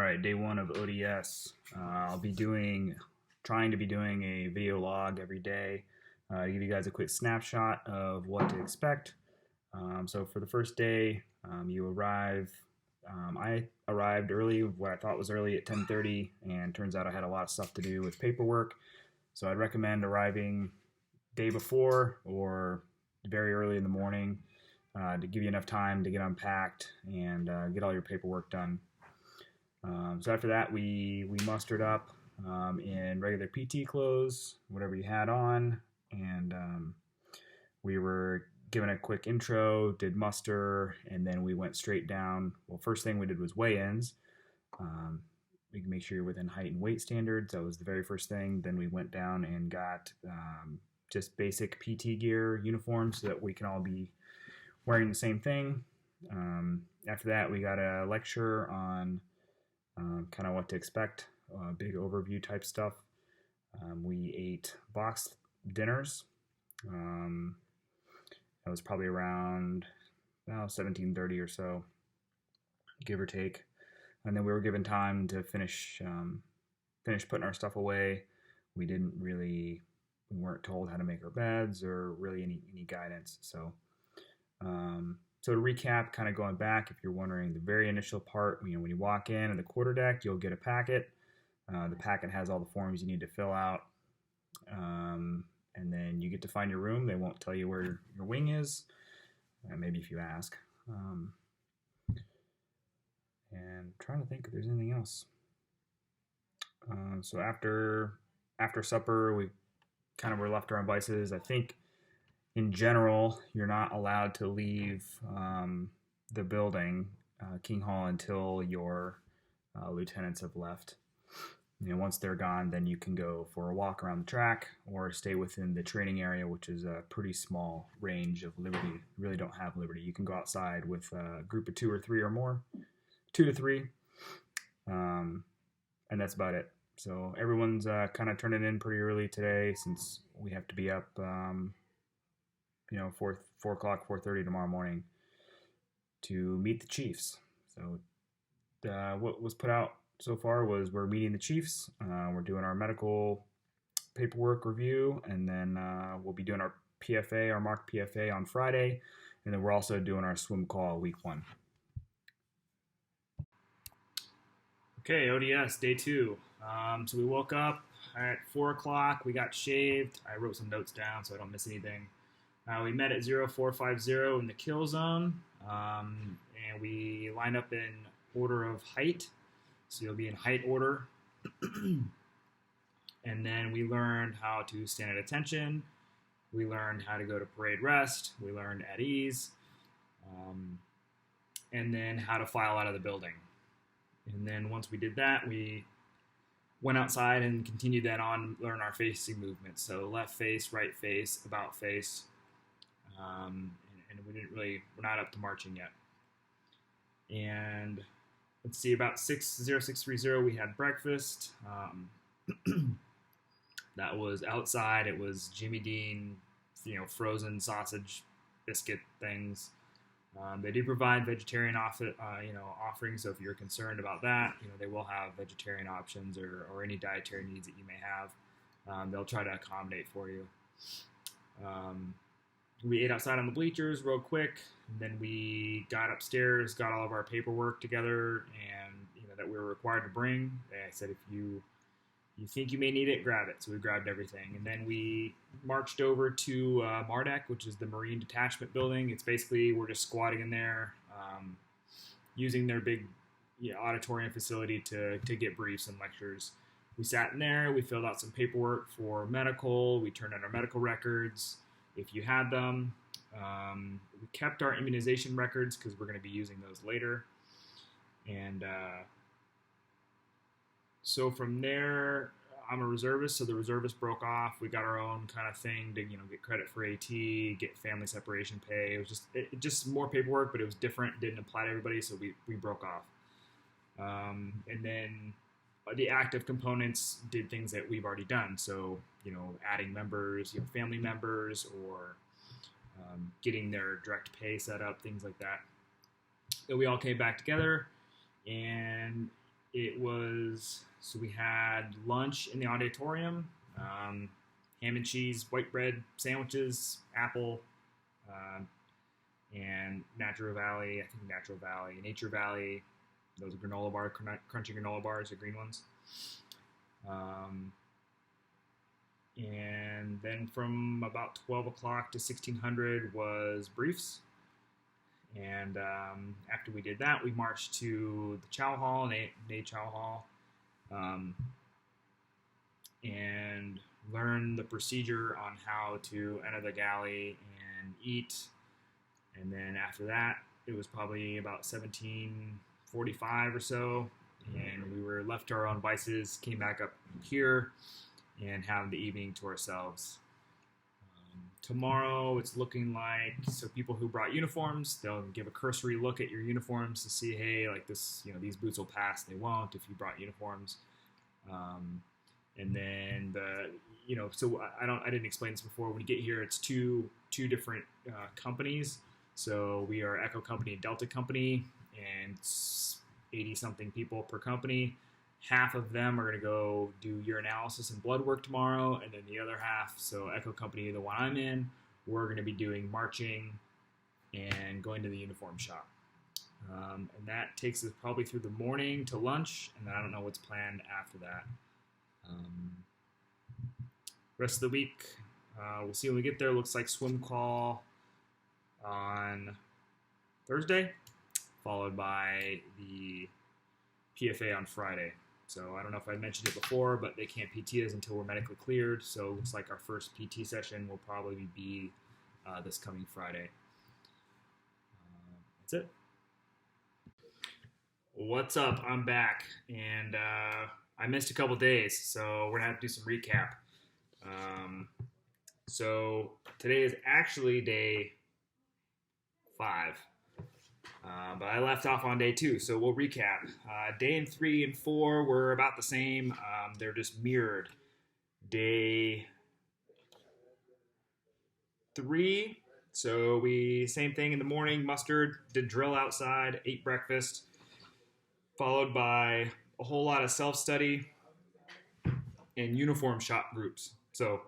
right, day one of ODS. I'll be trying to be doing a video log every day to give you guys a quick snapshot of what to expect. So for the first day, you arrive. I arrived early, what I thought was early at 10:30, and turns out I had a lot of stuff to do with paperwork. So I'd recommend arriving day before or very early in the morning to give you enough time to get unpacked and get all your paperwork done. So after that, we mustered up in regular PT clothes, whatever you had on, and we were given a quick intro, did muster, and then we went straight down. Well, first thing we did was weigh-ins. We can make sure you're within height and weight standards. That was the very first thing. Then we went down and got just basic PT gear, uniforms, so that we can all be wearing the same thing. After that, we got a lecture on kind of what to expect, big overview type stuff. We ate boxed dinners. That was probably around 17:30 or so, give or take. And then we were given time to finish putting our stuff away. We weren't told how to make our beds or really any guidance. So to recap, kind of going back, if you're wondering, the very initial part, when you walk in the quarterdeck, you'll get a packet. The packet has all the forms you need to fill out. And then you get to find your room. They won't tell you where your wing is, maybe if you ask. And I'm trying to think if there's anything else. So after supper, we kind of were left to our own devices. I think in general, you're not allowed to leave the building, King Hall, until your lieutenants have left. Once they're gone, then you can go for a walk around the track or stay within the training area, which is a pretty small range of liberty. You really don't have liberty. You can go outside with a group of 2 or 3 or more, 2 to 3, and that's about it. So everyone's kind of turning in pretty early today, since we have to be up 4 o'clock, 4:30 tomorrow morning to meet the chiefs. So what was put out so far was we're meeting the chiefs. We're doing our medical paperwork review, and then we'll be doing our PFA, our mock PFA on Friday, and then we're also doing our swim call week 1. Okay, ODS day 2. So we woke up at 4 o'clock. We got shaved. I wrote some notes down so I don't miss anything. We met at 0450 in the kill zone, and we lined up in order of height. So you'll be in height order. And then we learned how to stand at attention. We learned how to go to parade rest. We learned at ease. And then how to file out of the building. And then once we did that, we went outside and continued that on, learn our facing movements. So left face, right face, about face. And we're not up to marching yet. And let's see, about 6:0630 we had breakfast. That was outside. It was Jimmy Dean, frozen sausage biscuit things. They do provide vegetarian offerings, so if you're concerned about that, they will have vegetarian options or any dietary needs that you may have. They'll try to accommodate for you. We ate outside on the bleachers real quick, and then we got upstairs, got all of our paperwork together, and that we were required to bring. I said, if you think you may need it, grab it. So we grabbed everything, and then we marched over to MARDEC, which is the Marine Detachment Building. It's basically, we're just squatting in there, using their big auditorium facility to get briefs and lectures. We sat in there. We filled out some paperwork for medical. We turned in our medical records if you had them. We kept our immunization records because we're going to be using those later. And so from there, I'm a reservist, so the reservists broke off. We got our own kind of thing to get credit for AT, get family separation pay. It was just more paperwork, but it was different. It didn't apply to everybody, so we broke off. And then the active components did things that we've already done. So adding members, family members, or getting their direct pay set up, things like that. So we all came back together, and So we had lunch in the auditorium, ham and cheese, white bread sandwiches, apple, uh, and Nature Valley, Nature Valley, those granola bar, crunchy granola bars, the green ones. Um, and then from about 12 o'clock to 1600 was briefs. And after we did that, we marched to the Chow Hall, Nate Chow Hall, um, and learned the procedure on how to enter the galley and eat. And then after that, it was probably about 17:45 or so, and we were left to our own devices, came back up here, and have the evening to ourselves. Tomorrow, it's looking like, so people who brought uniforms, they'll give a cursory look at your uniforms to see, hey, like this, these boots will pass. They won't if you brought uniforms. And then so I didn't explain this before. When you get here, it's two different companies. So we are Echo Company and Delta Company, and it's 80 something people per company. Half of them are going to go do urinalysis and blood work tomorrow, and then the other half, so Echo Company, the one I'm in, we're going to be doing marching and going to the uniform shop. And that takes us probably through the morning to lunch, and then I don't know what's planned after that. Rest of the week, we'll see when we get there. Looks like swim call on Thursday, followed by the PFA on Friday. So I don't know if I mentioned it before, but they can't PT us until we're medically cleared. So it looks like our first PT session will probably be this coming Friday. That's it. What's up? I'm back, and I missed a couple days, so we're gonna have to do some recap. So today is actually day 5. But I left off on day 2, so we'll recap. Day 3 and 4 were about the same. They're just mirrored. Day 3, so same thing in the morning, mustered, did drill outside, ate breakfast, followed by a whole lot of self-study and uniform shop groups. So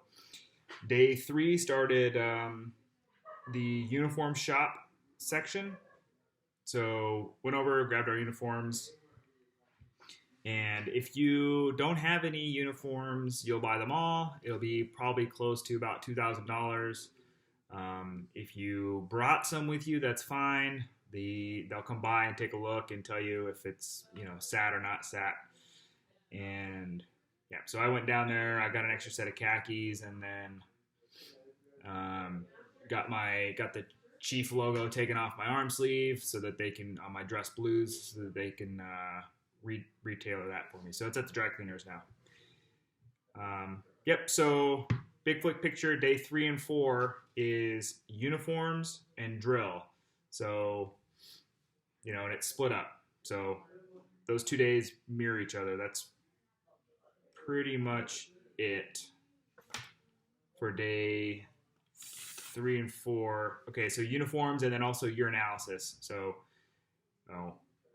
day 3 started the uniform shop section. So went over, grabbed our uniforms, and if you don't have any uniforms, you'll buy them all. It'll be probably close to about $2,000. If you brought some with you, that's fine. They'll come by and take a look and tell you if it's sat or not sat. And yeah, so I went down there. I got an extra set of khakis, and then got the Chief logo taken off my arm sleeve so that they can, on my dress blues, so that they can retailer that for me. So it's at the dry cleaners now. Yep, so big flick picture, day 3 and 4 is uniforms and drill. So, and it's split up. So those 2 days mirror each other. That's pretty much it for day 3 and 4. Okay, so uniforms and then also urinalysis. So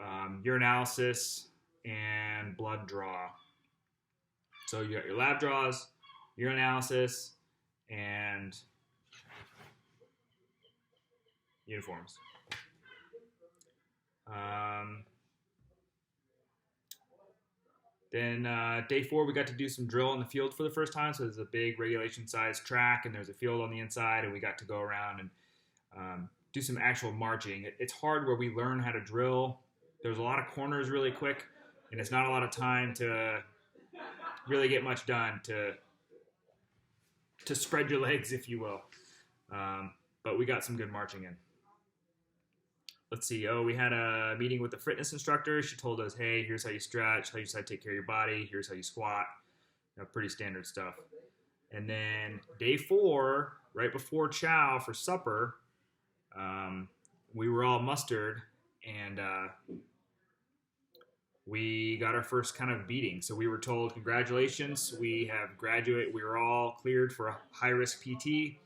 urinalysis and blood draw. So you got your lab draws, urinalysis, and uniforms. Then day 4, we got to do some drill in the field for the first time. So there's a big regulation-sized track, and there's a field on the inside, and we got to go around and do some actual marching. It's hard where we learn how to drill. There's a lot of corners really quick, and it's not a lot of time to really get much done, to spread your legs, if you will. But we got some good marching in. Let's see. We had a meeting with the fitness instructor. She told us, hey, here's how you stretch, here's how you take care of your body, here's how you squat. Pretty standard stuff. And then day 4, right before chow for supper, we were all mustered, and we got our first kind of beating. So we were told, congratulations, we have graduated. We were all cleared for a high-risk PT,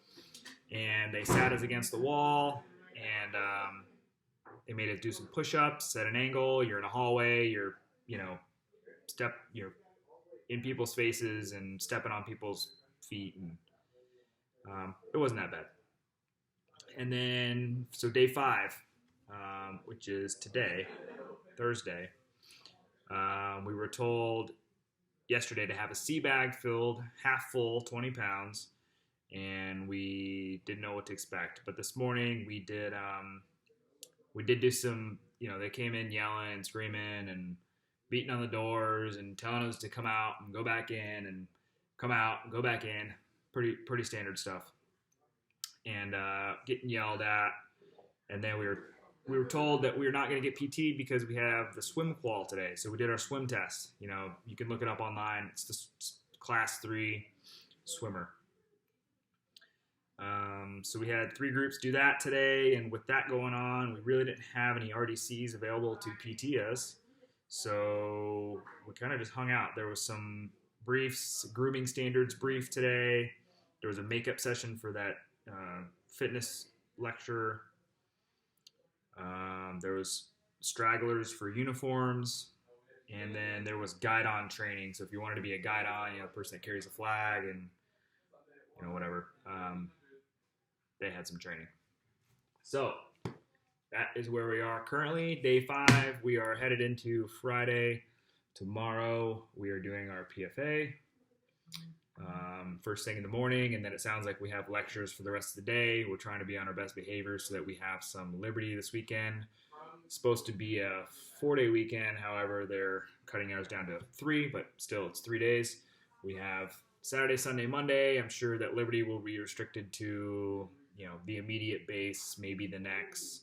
and they sat us against the wall, and they made us do some push-ups at an angle. You're in a hallway. You're, you're in people's faces and stepping on people's feet, and it wasn't that bad. And then, so day 5, which is today, Thursday, we were told yesterday to have a sea bag filled half full, 20 pounds, and we didn't know what to expect. But this morning we did do some, they came in yelling and screaming and beating on the doors and telling us to come out and go back in and come out and go back in. Pretty standard stuff. And getting yelled at. And then we were told that we were not going to get PT because we have the swim qual today. So we did our swim test. You can look it up online. It's the class 3 swimmer. So we had 3 groups do that today, and with that going on, we really didn't have any RDCs available to PT us. So we kind of just hung out. There was some briefs, grooming standards brief today. There was a makeup session for that fitness lecture. There was stragglers for uniforms, and then there was guide-on training. So if you wanted to be a guide-on, the person that carries a flag and whatever, they had some training. So that is where we are currently, day 5. We are headed into Friday. Tomorrow we are doing our PFA. First thing in the morning, and then it sounds like we have lectures for the rest of the day. We're trying to be on our best behavior so that we have some liberty this weekend. It's supposed to be a 4-day weekend. However, they're cutting ours down to 3, but still it's 3 days. We have Saturday, Sunday, Monday. I'm sure that liberty will be restricted to the immediate base, maybe the next.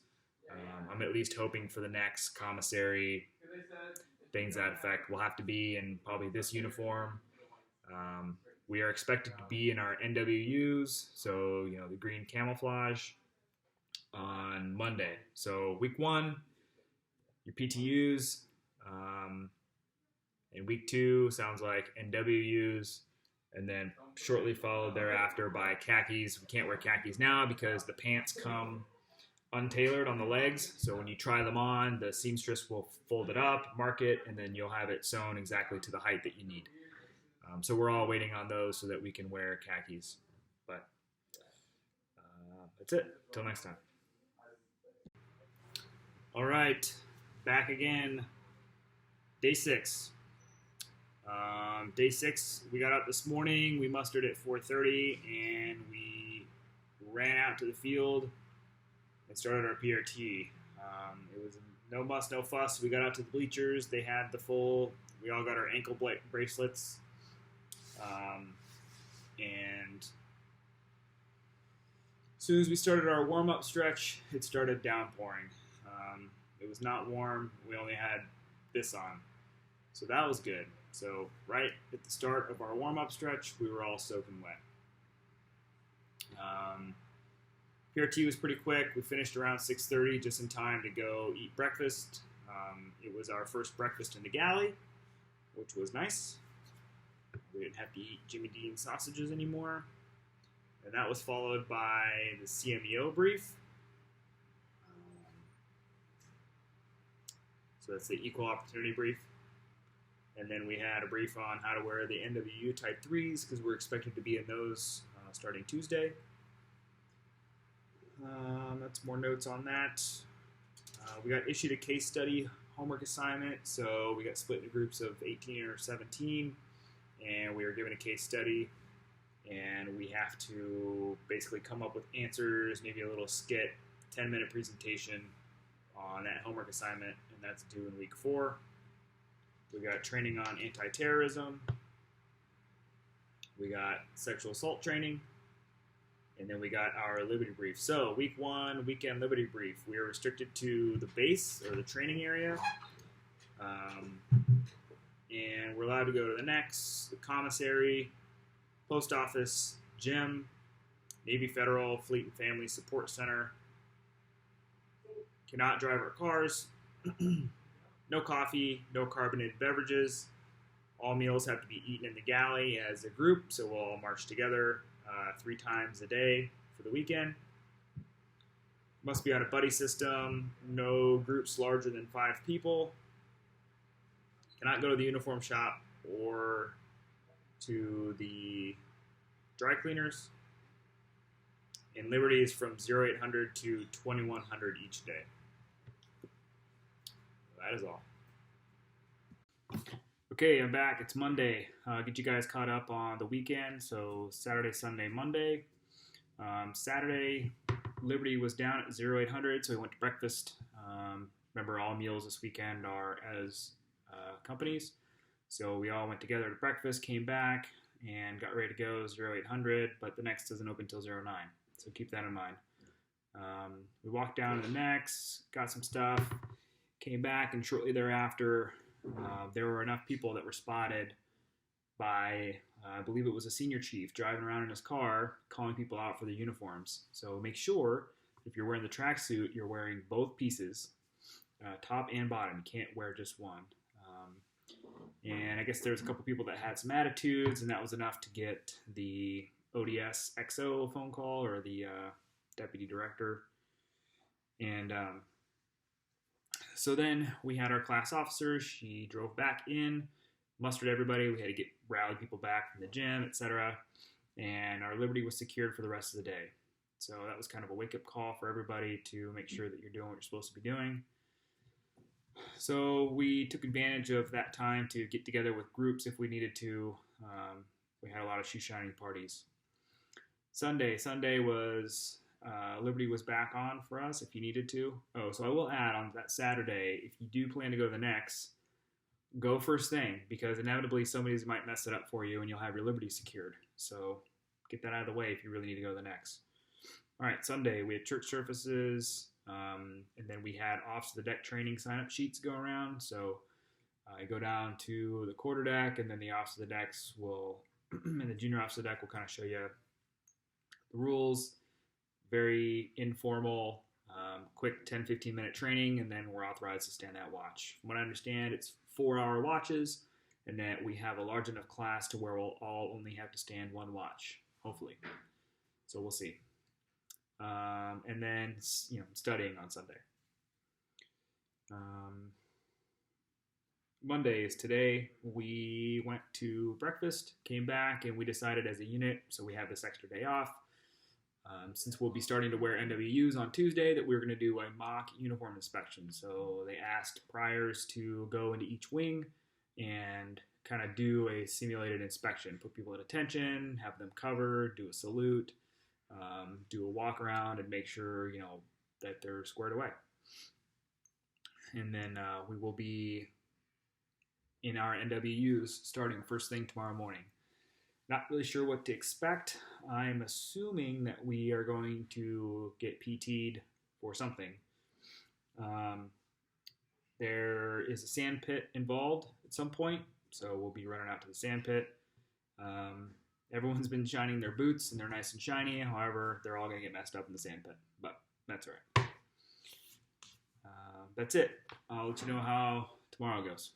I'm at least hoping for the next commissary, things that effect. We'll have to be in probably this uniform. We are expected to be in our NWUs, so the green camouflage, on Monday. So week 1, your PTUs, and week 2 sounds like NWUs, and then shortly followed thereafter by khakis. We can't wear khakis now because the pants come untailored on the legs, so when you try them on, the seamstress will fold it up, mark it, and then you'll have it sewn exactly to the height that you need. So we're all waiting on those so that we can wear khakis. But that's it. Till next time. All right, back again. Day 6. Day 6, we got up this morning. We mustered at 4:30, and we ran out to the field and started our PRT. It was no muss, no fuss. We got out to the bleachers. They had we all got our ankle bracelets. And as soon as we started our warm-up stretch, it started downpouring. It was not warm. We only had this on. So that was good. So right at the start of our warm-up stretch, we were all soaking wet. PRT was pretty quick. We finished around 6:30, just in time to go eat breakfast. It was our first breakfast in the galley, which was nice. We didn't have to eat Jimmy Dean sausages anymore. And that was followed by the CMEO brief. So that's the equal opportunity brief. And then we had a brief on how to wear the NWU Type 3s because we're expected to be in those starting Tuesday. That's more notes on that. We got issued a case study homework assignment, so we got split into groups of 18 or 17, and we were given a case study, and we have to basically come up with answers, maybe a little skit, 10-minute presentation on that homework assignment, and that's due in week 4. We got training on anti-terrorism. We got sexual assault training. And then we got our Liberty brief. So week 1, weekend Liberty brief. We are restricted to the base or the training area. And we're allowed to go to the next, the commissary, post office, gym, Navy Federal, Fleet and Family Support Center. Cannot drive our cars. No coffee, no carbonated beverages. All meals have to be eaten in the galley as a group, so we'll all march together 3 times a day for the weekend. Must be on a buddy system. No groups larger than 5 people. cannot go to the uniform shop or to the dry cleaners. And Liberty is from 0800 to 2100 each day. That is all. Okay, I'm back. It's Monday. Get you guys caught up on the weekend. So Saturday, Sunday, Monday. Saturday, Liberty was down at 0800, so we went to breakfast. Remember, all meals this weekend are as companies. So we all went together to breakfast, came back, and got ready to go 0800, but the next doesn't open until 09. So keep that in mind. We walked down to the next, got some stuff, came back, and shortly thereafter, there were enough people that were spotted by, I believe it was a senior chief, driving around in his car, calling people out for the uniforms. So make sure, if you're wearing the tracksuit, you're wearing both pieces, top and bottom. You can't wear just one. And I guess there's a couple people that had some attitudes, and that was enough to get the ODS XO phone call, or the deputy director. And so then we had our class officer. She drove back in, mustered everybody. We had to rally people back from the gym, etc. And our Liberty was secured for the rest of the day. So that was kind of a wake-up call for everybody to make sure that you're doing what you're supposed to be doing. So we took advantage of that time to get together with groups if we needed to. We had a lot of shoe shining parties. Sunday was Liberty was back on for us if you needed to. Oh, so I will add on that Saturday, if you do plan to go to the next, go first thing, because inevitably somebody might mess it up for you and you'll have your Liberty secured. So get that out of the way if you really need to go to the next. All right, Sunday we had church services. And then we had off the deck training sign-up sheets go around. So I go down to the quarterdeck, and then the officer of the decks will, and the junior officer of the deck will kind of show you the rules. Very informal, quick 10-15 minute training, and then we're authorized to stand that watch. From what I understand, it's 4-hour watches, and that we have a large enough class to where we'll all only have to stand one watch, hopefully. So we'll see. And then, studying on Sunday. Monday is today. We went to breakfast, came back, and we decided as a unit, so we have this extra day off. Since we'll be starting to wear NWUs on Tuesday, that we're going to do a mock uniform inspection. So they asked priors to go into each wing and kind of do a simulated inspection, put people at attention, have them covered, do a salute, do a walk around, and make sure that they're squared away. And then we will be in our NWUs starting first thing tomorrow morning. Not really sure what to expect. I'm assuming that we are going to get PT'd for something. There is a sand pit involved at some point, so we'll be running out to the sand pit. Everyone's been shining their boots, and they're nice and shiny. However, they're all going to get messed up in the sand pit, but that's all right. That's it. I'll let you know how tomorrow goes.